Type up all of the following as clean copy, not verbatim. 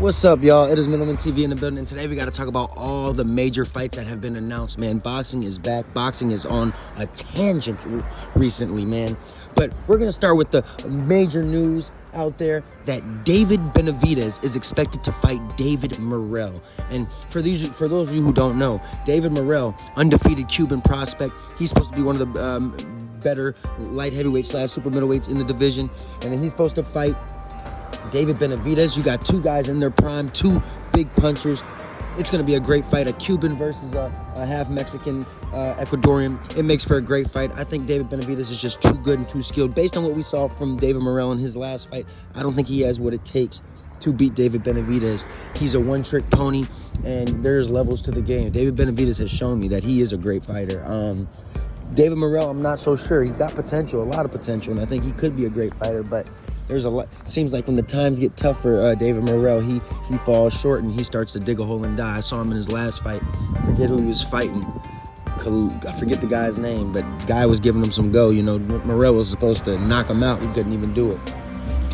What's up, y'all? It is Middleman TV in the building, and today we got to talk about all the major fights that have been announced, man. Boxing is back. Boxing is on a tangent recently, man. But we're going to start with the major news out there that David Benavidez is expected to fight David Morell. And for those of you who don't know, David Morell, undefeated Cuban prospect, he's supposed to be one of the better light heavyweight / super middleweights in the division. And then he's supposed to fight David Benavidez. You got two guys in their prime, two big punchers. It's going to be a great fight. A Cuban versus a half Mexican Ecuadorian. It makes for a great fight. I think David Benavidez is just too good and too skilled. Based on what we saw from David Morell in his last fight, I don't think he has what it takes to beat David Benavidez. He's a one-trick pony, and there's levels to the game. David Benavidez has shown me that he is a great fighter. David Morell, I'm not so sure. He's got potential, a lot of potential, and I think he could be a great fighter, but there's a lot. It seems like when the times get tough for David Morell, he falls short and he starts to dig a hole and die. I saw him in his last fight. I forget who he was fighting. I forget the guy's name, but the guy was giving him some go. You know, Morell was supposed to knock him out. He couldn't even do it.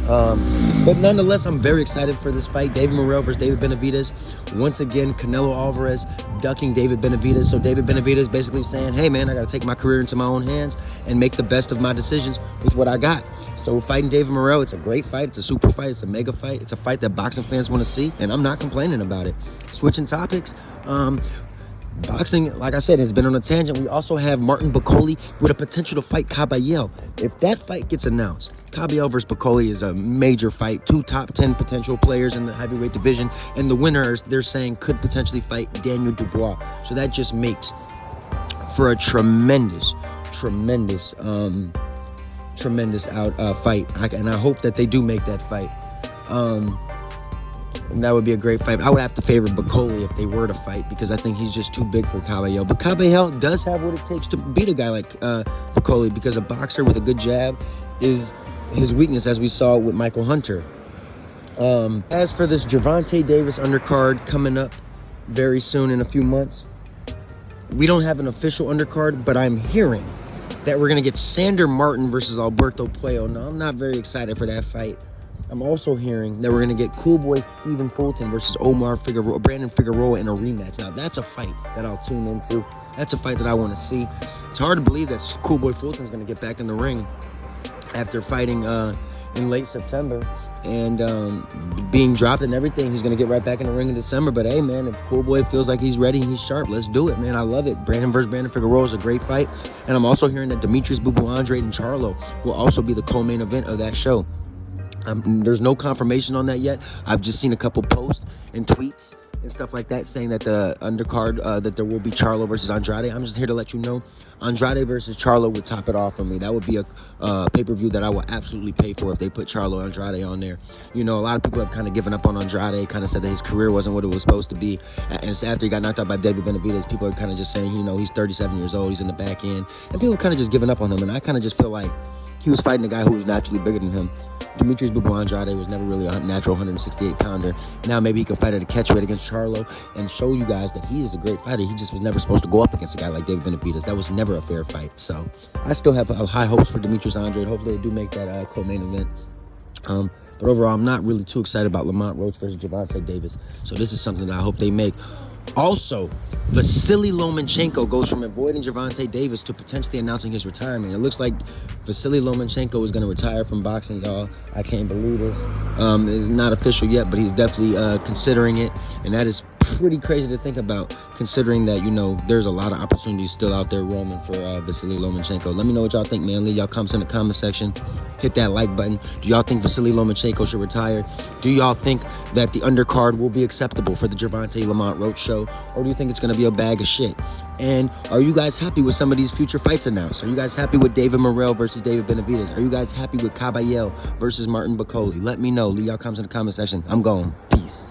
But nonetheless, I'm very excited for this fight. David Morell versus David Benavidez. Once again, Canelo Alvarez ducking David Benavidez. So David Benavidez basically saying, hey man, I got to take my career into my own hands and make the best of my decisions with what I got. So fighting David Morell, it's a great fight. It's a super fight. It's a mega fight. It's a fight that boxing fans want to see, and I'm not complaining about it. Switching topics. Boxing, like I said, has been on a tangent. We also have Martin Bakole with a potential to fight Kabayel. If that fight gets announced, Kabayel versus Bakole is a major fight. Two top 10 potential players in the heavyweight division. And the winners, they're saying, could potentially fight Daniel Dubois. So that just makes for a tremendous fight. And I hope that they do make that fight. And that would be a great fight. I would have to favor Bakole if they were to fight, because I think he's just too big for Kabayel. But Kabayel does have what it takes to beat a guy like Bakole, because a boxer with a good jab is his weakness, as we saw with Michael Hunter. As for this Gervonta Davis undercard coming up very soon in a few months, we don't have an official undercard, but I'm hearing that we're going to get Sander Martin versus Alberto Puello. Now, I'm not very excited for that fight. I'm also hearing that we're going to get Cool Boy Stephen Fulton versus Brandon Figueroa in a rematch. Now, that's a fight that I'll tune into. That's a fight that I want to see. It's hard to believe that Cool Boy Fulton's going to get back in the ring after fighting in late September and being dropped and everything. He's going to get right back in the ring in December. But, hey, man, if Cool Boy feels like he's ready and he's sharp, let's do it, man. I love it. Brandon versus Brandon Figueroa is a great fight. And I'm also hearing that Demetrius Andre and Charlo will also be the co-main event of that show. There's no confirmation on that yet. I've just seen a couple posts and tweets and stuff like that saying that the undercard, that there will be Charlo versus Andrade. I'm just here to let you know, Andrade versus Charlo would top it off for me. That would be a pay-per-view that I will absolutely pay for if they put Charlo Andrade on there. You know, a lot of people have kind of given up on Andrade, kind of said that his career wasn't what it was supposed to be. And so after he got knocked out by David Benavidez, people are kind of just saying, you know, he's 37 years old, he's in the back end. And people are kind of just giving up on him. And I kind of just feel like he was fighting a guy who was naturally bigger than him. Demetrius Andrade was never really a natural 168-pounder. Now maybe he can fight at a catchweight against Charlo and show you guys that he is a great fighter. He just was never supposed to go up against a guy like David Benavidez. That was never a fair fight. So I still have high hopes for Demetrius Andrade. Hopefully they do make that co-main event. But overall, I'm not really too excited about Lamont Roach versus Gervonta Davis. So this is something that I hope they make. Also, Vasily Lomachenko goes from avoiding Gervonta Davis to potentially announcing his retirement. It looks like Vasily Lomachenko is going to retire from boxing, y'all. I can't believe this. It's not official yet, but he's definitely considering it. And that is pretty crazy to think about, considering that, you know, there's a lot of opportunities still out there roaming for Vasily Lomachenko. Let me know what y'all think, man. Leave y'all comments in the comment section. Hit that like button. Do y'all think Vasily Lomachenko should retire? Do y'all think that the undercard will be acceptable for the Gervonta Lamont Roach show? Or do you think it's going to be a bag of shit? And are you guys happy with some of these future fights announced? Are you guys happy with David Morell versus David Benavidez? Are you guys happy with Kabayel versus Martin Bakole? Let me know. Leave y'all comments in the comment section. I'm going. Peace.